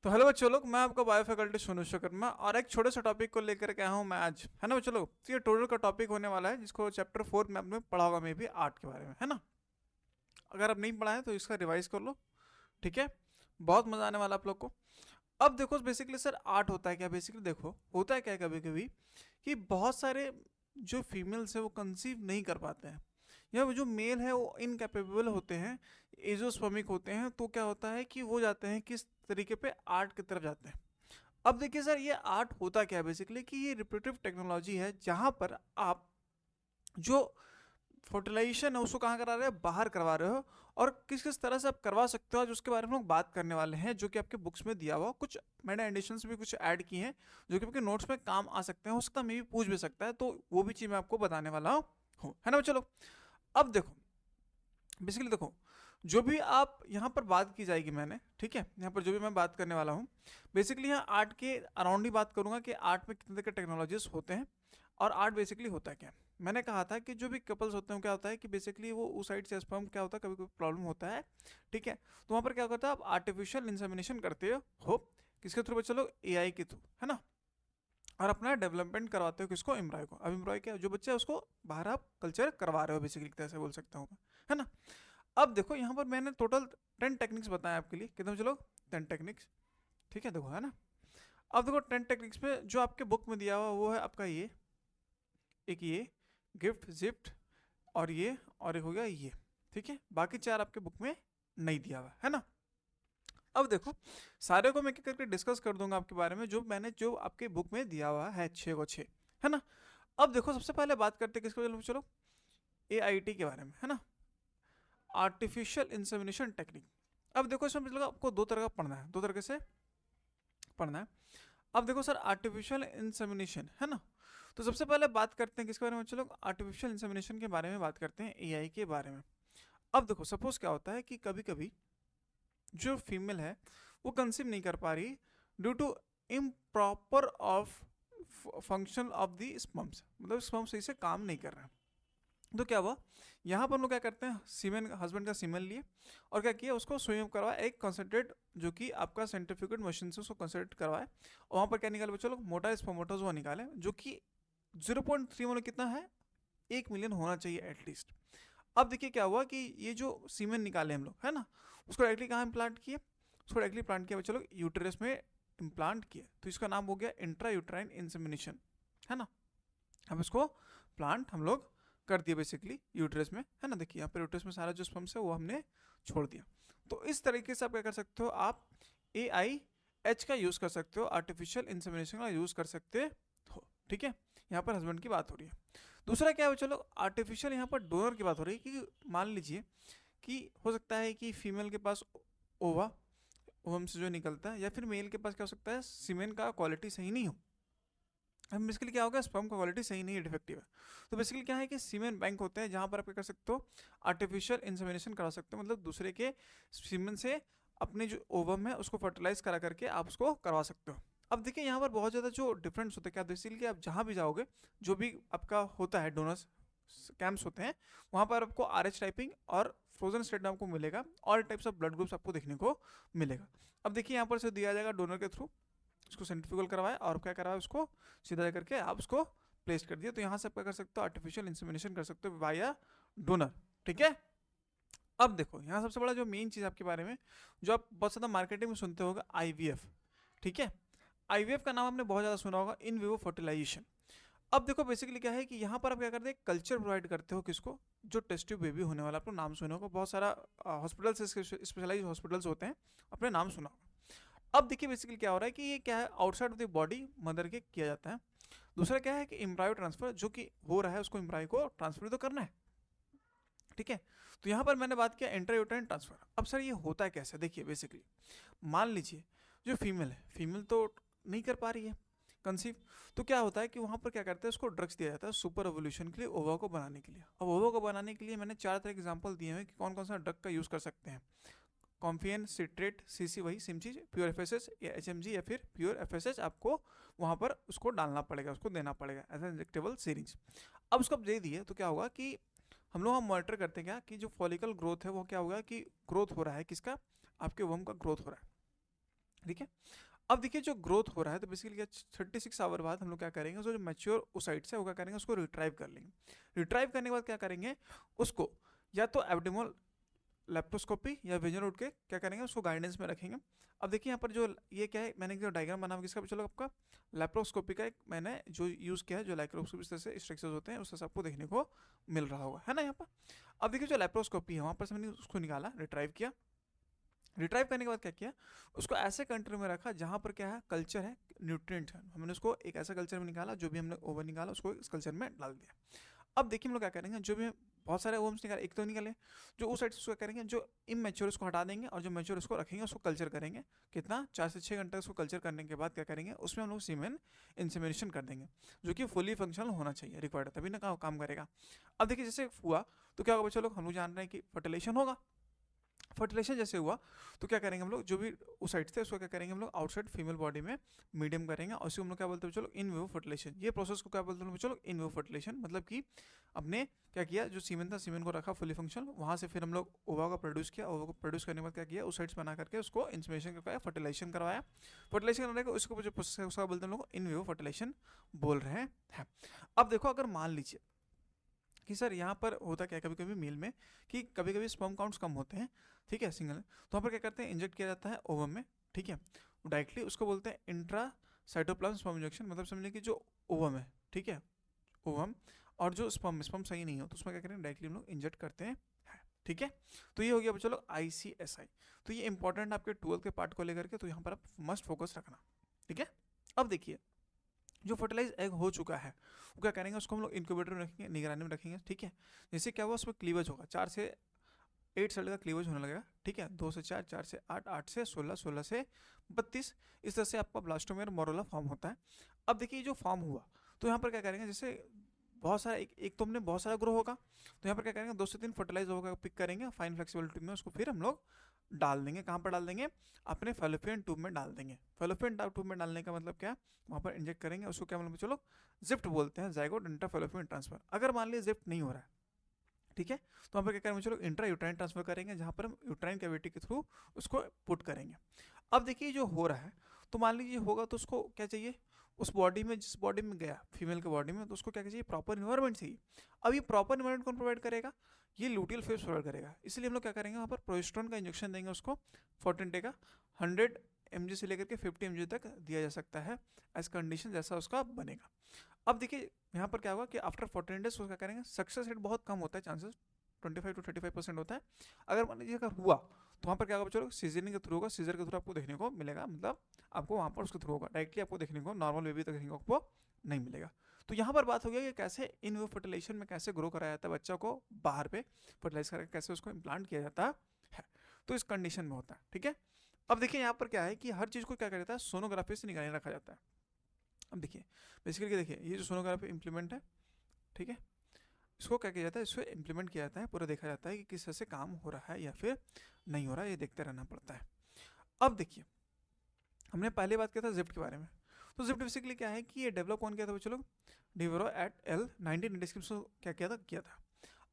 तो हेलो बच्चों लोग, मैं आपका बायो फैकल्टी सोनू शर्मा और एक छोटे से टॉपिक को लेकर के आया हूँ मैं आज, है ना बच्चों लोग। तो ये टोटल का टॉपिक होने वाला है जिसको चैप्टर 4 में आपने पढ़ा होगा, मे भी आर्ट के बारे में, है ना। अगर आप नहीं पढ़ा है तो इसका रिवाइज कर लो, ठीक है। बहुत मजा आने वाला आप लोग को। अब देखो बेसिकली सर आर्ट होता है क्या। बेसिकली देखो होता है क्या कभी कभी कि बहुत सारे जो फीमेल्स है वो कंसीव नहीं कर पाते हैं, या वो जो मेल है वो इनकेपेबल होते हैं, एजोस्पर्मिक होते हैं। तो क्या होता है कि वो जाते हैं किस तरीके पे आर्ट की तरफ जाते हैं। अब देखिए सर ये आर्ट होता क्या है बेसिकली कि ये रिप्रोडक्टिव टेक्नोलॉजी है जहां पर आप जो फर्टिलाइजेशन है उसको कहाँ करा रहे हो, बाहर करवा रहे हो। और किस किस तरह से आप करवा सकते हो आज उसके बारे में हम लोग बात करने वाले हैं, जो कि आपके बुक्स में दिया हुआ। कुछ मैंने एडिशंस भी कुछ ऐड की हैं जो कि आपके नोट्स में काम आ सकते हैं, हो सकता है मे भी पूछ भी सकता है, तो वो भी चीज़ मैं आपको बताने वाला हूँ, है ना। चलो अब देखो बेसिकली देखो जो भी आप यहाँ पर बात की जाएगी मैंने, ठीक है, यहाँ पर जो भी मैं बात करने वाला हूँ बेसिकली यहाँ आर्ट के अराउंड ही बात करूंगा कि आर्ट में कितने तरह के टेक्नोलॉजीज होते हैं और आर्ट बेसिकली होता है क्या। मैंने कहा था कि जो भी कपल्स होते हैं क्या होता है कि बेसिकली वो उस साइड से स्पर्म क्या होता है, कभी कोई प्रॉब्लम होता है, ठीक है। तो वहाँ पर क्या होता है, आप आर्टिफिशियल इंसेमिनेशन करते हो किसके थ्रू, चलो एआई के थ्रू, है ना। और अपना डेवलपमेंट करवाते हो किसको, एम्ब्रॉय को। अब एम्ब्रॉय क्या जो बच्चा है उसको बाहर आप कल्चर करवा रहे हो बेसिकली, तरह से बोल सकता हूँ मैं, है ना। अब देखो यहाँ पर मैंने टोटल 10 टेक्निक्स बताया आपके लिए, कितने बच्चे लोग, 10 टेक्निक्स, ठीक है। देखो है ना, अब देखो 10 टेक्निक्स में जो आपके बुक में दिया हुआ वो है आपका ये, एक ये गिफ्ट जिफ्ट, और एक हो गया ये, ठीक है। बाकी चार आपके बुक में नहीं दिया हुआ है ना। अब देखो सारे को मैं क्या करके डिस्कस कर दूंगा आपके बारे में, जो मैंने जो आपके बुक में दिया हुआ है 6 को 6, है ना। अब देखो सबसे पहले बात करते हैं किसको, चलो चलो AIT के बारे में, है ना, आर्टिफिशियल इंसेमिनेशन टेक्निक। अब देखो इसमें मतलब आपको दो तरह का पढ़ना है, दो तरीके से पढ़ना है। अब देखो सर आर्टिफिशियल इंसेमिनेशन, है ना। तो सबसे पहले बात करते हैं किसके बारे में, चलो आर्टिफिशियल इंसेमिनेशन के बारे में बात करते हैं, एआई के बारे में। अब देखो सपोज क्या होता है कि कभी कभी जो फीमेल है वो कंसीव नहीं कर पा रही due to improper of function of the sperms, मतलब स्पर्म सही से काम नहीं कर रहा है। तो क्या हुआ, यहाँ पर हम लोग क्या करते हैं, सीमेन हस्बैंड का सीमेन लिए और क्या किया, उसको स्विम करवाया एक कंसनट्रेट, जो कि आपका सेंट्रीफ्यूगेड मशीन से उसको कंसनट्रेट करवाया। और वहाँ पर क्या निकाले बच्चों लोग, मोटा स्पर्मेटोज वो निकाले, जो कि 0.3 मतलब कितना है, 1 मिलियन होना चाहिए एटलीस्ट। अब देखिए क्या हुआ कि ये जो सीमेन निकाले हम लोग, है ना, उसको डायरेक्टली कहाँ इम्प्लांट किए, उसको डायरेक्टली प्लांट किया बच्चों लोग यूटेरस में इम्प्लांट किया। तो इसका नाम हो गया इंट्रा यूट्राइन इंसेमिनेशन, है ना। अब इसको प्लांट हम लोग कर दिया बेसिकली यूट्रस में, है ना। देखिए यहाँ पर यूट्रस में सारा जो स्पर्म्स है वो हमने छोड़ दिया। तो इस तरीके से आप क्या कर सकते हो, आप AIH का यूज़ कर सकते हो, आर्टिफिशियल इंसेमिनेशन का यूज़ कर सकते हो, ठीक है। यहाँ पर हस्बैंड की बात हो रही है। दूसरा क्या है, चलो आर्टिफिशियल यहाँ पर डोनर की बात हो रही है कि मान लीजिए कि हो सकता है कि फीमेल के पास ओवा, ओवम से जो निकलता है, या फिर मेल के पास क्या हो सकता है, सीमेन का क्वालिटी सही नहीं हो। अब बेसिकली क्या होगा, स्पर्म का क्वालिटी सही नहीं है, डिफेक्टिव है। तो बेसिकली क्या है कि सीमेन बैंक होते हैं जहाँ पर आप क्या कर सकते हो, आर्टिफिशियल इंसेमिनेशन करा सकते हो, मतलब दूसरे के सीमेन से अपने जो ओवम है उसको फर्टिलाइज करा करके आप उसको करवा सकते हो। अब देखिए यहाँ पर बहुत ज़्यादा जो डिफरेंस होता है क्या, बेसिकली आप जहाँ भी जाओगे, जो भी आपका होता है डोनर्स कैंप्स होते हैं, वहाँ पर आपको RH टाइपिंग और फ्रोजन स्टेट में आपको मिलेगा, all types of blood groups आपको देखने को मिलेगा। अब देखिए यहाँ पर से दिया जाएगा डोनर के थ्रू, उसको सेंट्रीफ्यूगल करवाया और क्या करवाया, उसको सीधा करके आप उसको प्लेस कर दिया। तो यहाँ से आप क्या कर सकते हो, आर्टिफिशियल इंसेमिनेशन कर सकते हो वाया डोनर, ठीक है। अब देखो यहाँ सबसे बड़ा जो मेन चीज़ आपके बारे में जो आप बहुत ज़्यादा मार्केटिंग में सुनते होगा, IVF, ठीक है। IVF का नाम आपने बहुत ज़्यादा सुना होगा, इन विवो फर्टिलाइजेशन। अब देखो बेसिकली क्या है कि यहाँ पर आप क्या करते हैं, कल्चर प्रोवाइड करते हो किसको, जो टेस्ट ट्यूब बेबी होने वाला, आपको नाम सुना होगा, बहुत सारा हॉस्पिटल्स स्पेशलाइज हॉस्पिटल्स होते हैं, आपने नाम सुना होगा। अब देखिए बेसिकली क्या हो रहा है कि ये क्या है, outside of the body mother के किया जाता है। दूसरा क्या है कि एम्ब्रायो ट्रांसफर जो कि हो रहा है, उसको एम्ब्रायो को ट्रांसफर तो करना है, ठीक है। तो यहाँ पर मैंने बात किया इंट्रायूटेराइन ट्रांसफर। अब सर ये होता है कैसे, देखिए बेसिकली मान लीजिए जो फीमेल है, फीमेल तो नहीं कर पा रही है कंसीव, तो क्या होता है कि वहाँ पर क्या करते हैं, उसको ड्रग्स दिया जाता है सुपर एवोल्यूशन के लिए, ओवा को बनाने के लिए। अब ओवा को बनाने के लिए मैंने 4 तरह के एग्जाम्पल दिए हैं कि कौन कौन सा ड्रग का यूज़ कर सकते हैं। कॉम्फियन सिट्रेट CC, वही सेम चीज़, प्योर FSH या HMG या फिर प्योर FSH आपको वहाँ पर उसको डालना पड़ेगा, उसको देना पड़ेगा एज इंजेक्टेबल सीरीज। अब उसको आप दे दिए तो क्या होगा कि हम लोग मॉनिटर करते हैं क्या कि जो फॉलिकल ग्रोथ है वो क्या होगा कि ग्रोथ हो रहा है, किसका, आपके वम का ग्रोथ हो रहा है, ठीक है। अब देखिए जो ग्रोथ हो रहा है तो बेसिकली 36 आवर बाद हम लोग क्या करेंगे, उसको जो मैच्योर ओसाइट्स है वो क्या करेंगे, उसको रिट्राइव कर लेंगे। रिट्राइव करने के बाद क्या करेंगे, उसको या तो एब्डोमिनल लेप्टोस्कोपी या विजन रूट के क्या करेंगे, उसको गाइडेंस में रखेंगे। अब देखिए यहाँ पर जो ये क्या है, मैंने जो डायग्राम बना किसका, चलो आपका लेप्टोस्कोपी का एक मैंने जो यूज़ किया है, जो लाइक्रोस्कोपी इस तरह से स्ट्रक्चर्स होते हैं उससे सबको देखने को मिल रहा होगा, है ना यहाँ पर। अब देखिए जो लेप्टोस्कोपी है वहाँ पर से मैंने उसको निकाला, रिट्राइव किया। रिट्राइव करने के बाद क्या किया, उसको ऐसे कंट्री में रखा जहाँ पर क्या है, कल्चर है, न्यूट्रिएंट है। हमने उसको एक ऐसा कल्चर में निकाला, जो भी हमने ओवन निकाला उसको इस कल्चर में डाल दिया। अब देखिए हम लोग क्या करेंगे, जो भी बहुत सारे ओम्स निकाले, एक तो निकाले, जो उस साइड से उसको करेंगे, जो इमेच्योर उसको हटा देंगे और जो मैच्योर उसको रखेंगे, उसको कल्चर करेंगे। कितना, 4 से 6 घंटे उसको कल्चर करने के बाद क्या करेंगे, उसमें हम लोग सीमेन इंसेमिनेशन कर देंगे, जो कि फुली फंक्शनल होना चाहिए, रिक्वायर्ड, तभी ना काम करेगा। अब देखिए जैसे हुआ तो क्या होगा बच्चों लोग, हम लोग जान रहे हैं कि फर्टिलाइजेशन होगा। फर्टिलाइजेशन जैसे हुआ तो क्या करेंगे हम लोग, जो भी उस साइड थे उसको क्या करेंगे हम लोग, आउटसाइड फीमेल बॉडी में मीडियम करेंगे, और उसको हम लोग क्या बोलते हैं चलो, इन विवो फर्टिलाइजेशन। ये प्रोसेस को क्या बोलते हैं चलो, इन विवो फर्टिलाइजेशन। मतलब कि अपने क्या किया, जो सीमेन था सीमेन को रखा फुली फंक्शनल, वहाँ से फिर हम लोग ओवा को प्रोड्यूस किया, ओवा को प्रोड्यूस करने के बाद क्या किया, उस साइड्स बना करके उसको इंसमिनेशन करवाया, फर्टिलाइजेशन करवाया। फर्टिलाइजेशन करने के उसको जो प्रोसेस है उसका बोलते हैं लोग इन विवो फर्टिलाइजेशन बोल रहे हैं। अब देखो अगर मान लीजिए कि सर यहाँ पर होता क्या है, कभी कभी मेल में कि कभी कभी स्पर्म काउंट्स कम होते हैं, ठीक है, सिंगल, तो वहाँ पर क्या करते हैं, इंजेक्ट किया जाता है ओवम में, ठीक है, डायरेक्टली उसको बोलते हैं इंट्रा साइटोप्लाज्म स्पर्म इंजेक्शन। मतलब समझिए कि जो ओवम है, ठीक है, ओवम, और जो स्पर्म स्पर्म सही नहीं हो तो उसमें क्या करेंगे, डायरेक्टली हम लोग इंजेक्ट करते हैं, ठीक है। तो ये हो गया चलो ICSI। तो ये इंपॉर्टेंट आपके 12th के पार्ट को लेकर के, तो यहाँ पर आप मस्ट फोकस रखना, ठीक है। अब देखिए जो फर्टिलाइज एग हो चुका है वो क्या करेंगे, उसको हम लोग इंक्यूबेटर में रखेंगे, निगरानी में रखेंगे, ठीक है। जैसे क्या हुआ, उसमें क्लीवेज होगा, 4 से 8 सेल का क्लीवेज होने लगेगा, ठीक है, 2 से 4, 4 से 8, 8 से 16, 16 से 32, इस तरह से आपका ब्लास्टोमेर मोरोला फॉर्म होता है। अब देखिए जो फॉर्म हुआ तो यहाँ पर क्या करेंगे, जैसे बहुत सारा एक तो हमने बहुत सारा ग्रो होगा, तो यहाँ पर क्या करेंगे, 2 से 3 फर्टिलाइज होगा, पिक करेंगे फाइन फ्लेक्सिबिलिटी में, उसको फिर हम लोग डाल देंगे। कहाँ पर डाल देंगे, अपने फेलोपियन ट्यूब में डाल देंगे। फेलोपियन ट्यूब में डालने का मतलब क्या, वहाँ पर इंजेक्ट करेंगे, उसको क्या मतलब चलो जिफ्ट बोलते हैं, जाइगोट इंट्राफेलोपियन ट्रांसफर। अगर मान लीजिए जिफ्ट नहीं हो रहा है, ठीक है, तो वहाँ पर क्या करेंगे चलो इंट्रा यूट्राइन ट्रांसफर करेंगे, जहाँ पर हम यूट्राइन कैविटी के थ्रू उसको पुट करेंगे। अब देखिए जो हो रहा है, तो मान लीजिए होगा तो उसको क्या चाहिए, उस बॉडी में, जिस बॉडी में गया फीमेल के बॉडी में, तो उसको क्या चाहिए, प्रॉपर इन्वायरमेंट चाहिए। अब ये प्रॉपर इन्वायरमेंट कौन प्रोवाइड करेगा, ये लूटियल फेस प्रोवाइड करेगा। इसलिए हम लोग क्या करेंगे, वहाँ पर प्रोजेस्टेरोन का इंजेक्शन देंगे उसको 14 डे का, 100 mg से लेकर के 50 mg तक दिया जा सकता है, एज कंडीशन जैसा उसका बनेगा। अब देखिए यहाँ पर क्या होगा कि आफ्टर 14 डेज क्या करेंगे, सक्सेस रेट बहुत कम होता है, चांसेस 25 to 35% होता है। अगर मान लीजिए अगर हुआ तो वहाँ पर क्या होगा चलो, सीजरिंग के थ्रू होगा, सीजर के थ्रू आपको देखने को मिलेगा, मतलब आपको वहाँ पर उसके थ्रू होगा, डायरेक्टली आपको देखने को नॉर्मल बेबी तक देखने को आपको नहीं मिलेगा। तो यहाँ पर बात हो गया कि कैसे इन विवो फर्टिलाइजेशन में कैसे ग्रो कराया जाता है बच्चा को, बाहर पे फर्टिलाइज करके कैसे उसको इम्प्लांट किया जाता है, तो इस कंडीशन में होता है, ठीक है। अब देखिए यहाँ पर क्या है कि हर चीज़ को क्या किया जाता है, सोनोग्राफी से निगरानी रखा जाता है। अब देखिए बेसिकली देखिए ये जो सोनोग्राफी इम्प्लीमेंट है, ठीक है, इसको क्या किया जाता है, इसको इम्प्लीमेंट किया जाता है, पूरा देखा जाता है कि किस तरह से काम हो रहा है या फिर नहीं हो रहा है, ये देखते रहना पड़ता है। अब देखिए हमने पहले बात किया था जिफ्ट के बारे में, तो जिफ्ट बेसिकली क्या है कि ये डेवलप कौन किया था बच्चों लोग, डिवेरो एट एल 1996 में क्या किया था।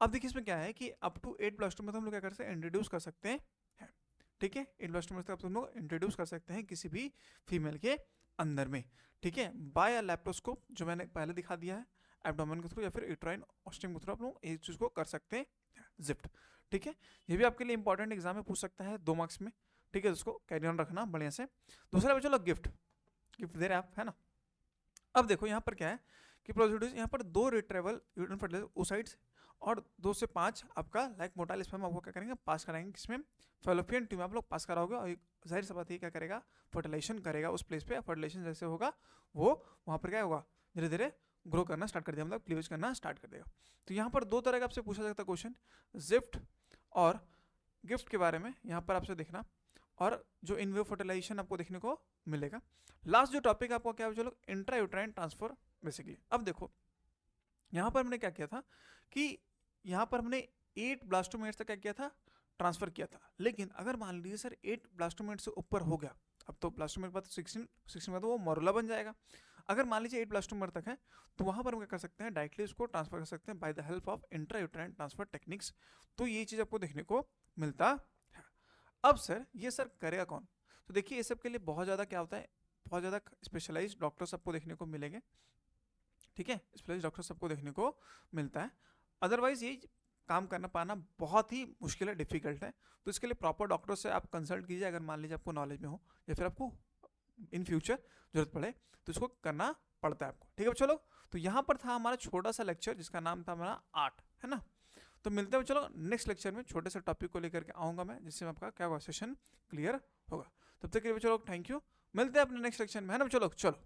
अब देखिए इसमें क्या है कि अप टू 8 ब्लास्टोम हम लोग क्या कर सकते हैं, इंट्रोड्यूस कर सकते हैं, ठीक है, 8 ब्लास्टोम तक हम लोग इंट्रोड्यूस कर सकते हैं किसी भी फीमेल के अंदर में, ठीक है, बाय लैप्टोस्कोप, जो मैंने पहले दिखा दिया है, एब्डोमेन के थ्रू या फिर यूट्राइन ऑस्टिंग के थ्रू आप लोग इस चीज़ को कर सकते हैं, जिफ्ट, ठीक है। ये भी आपके लिए इंपॉर्टेंट एग्जाम में पूछ सकता है 2 मार्क्स में, ठीक है, उसको कैरी ऑन रखना बढ़िया से। दूसरा बच्चों लोग गिफ्ट दे रहे आप, है ना। अब देखो यहाँ पर क्या है कि प्रोसीड्यूस, यहाँ पर 2 रिट्रेवल यूट्राइन फर्टिलाइजर ओसाइट्स और 2 से 5 आपका लाइक मोटाइल स्पर्म आपको क्या करेंगे, पास कराएंगे, किसमें, फेलोपियन ट्यूब में आप लोग पास कराओगे, और जाहिर सी बात है क्या करेगा, फर्टिलाइजेशन करेगा उस प्लेस पे। फर्टिलाइजेशन जैसे होगा वो वहाँ पर क्या होगा, धीरे धीरे ग्रो करना स्टार्ट कर दिया, मतलब क्लीवेज करना स्टार्ट कर देगा। तो यहाँ पर 2 तरह का आपसे पूछा सकता है क्वेश्चन, जिफ्ट और गिफ्ट के बारे में यहाँ पर आपसे देखना, और जो इन विवो फर्टिलाइजेशन आपको देखने को मिलेगा। लास्ट जो टॉपिक आपको क्या है, इंट्रा यूट्राइन ट्रांसफर बेसिकली। अब देखो यहाँ पर हमने क्या किया था कि यहाँ पर हमने 8 ब्लास्टोमेट्स तक क्या किया था, ट्रांसफर किया था। लेकिन अगर मान लीजिए सर 8 ब्लास्टोमेट से ऊपर हो गया, अब तो ब्लास्टोमेट बाद 16 में तो वो मोरोला बन जाएगा। अगर मान लीजिए 8 ब्लास्टोमेट तक है तो वहाँ पर हम क्या कर सकते हैं, डायरेक्टली उसको ट्रांसफर कर सकते हैं by the help of intra uterine transfer techniques. तो ये चीज़ आपको देखने को मिलता है। अब सर ये सर करेगा कौन, तो देखिए ये सब के लिए बहुत ज़्यादा क्या होता है, बहुत ज़्यादा स्पेशलाइज्ड डॉक्टर सबको देखने को मिलेंगे, ठीक है, स्पेशलाइज्ड डॉक्टर सबको देखने को मिलता है। अदरवाइज ये काम करना पाना बहुत ही मुश्किल है, डिफिकल्ट है। तो इसके लिए प्रॉपर डॉक्टर से आप कंसल्ट कीजिए, अगर मान लीजिए आपको नॉलेज में हो या फिर आपको इन फ्यूचर जरूरत पड़े तो इसको करना पड़ता है आपको, ठीक है चलो। तो यहाँ पर था हमारा छोटा सा लेक्चर जिसका नाम था हमारा आर्ट, है ना। तो मिलते हैं चलो नेक्स्ट लेक्चर में, छोटे से टॉपिक को लेकर के आऊँगा मैं, जिससे आपका क्या होगा, सेशन क्लियर होगा। तब तक के लिए चलो थैंक यू, मिलते हैं अपने नेक्स्ट लेक्चर में, है ना। चलो चलो।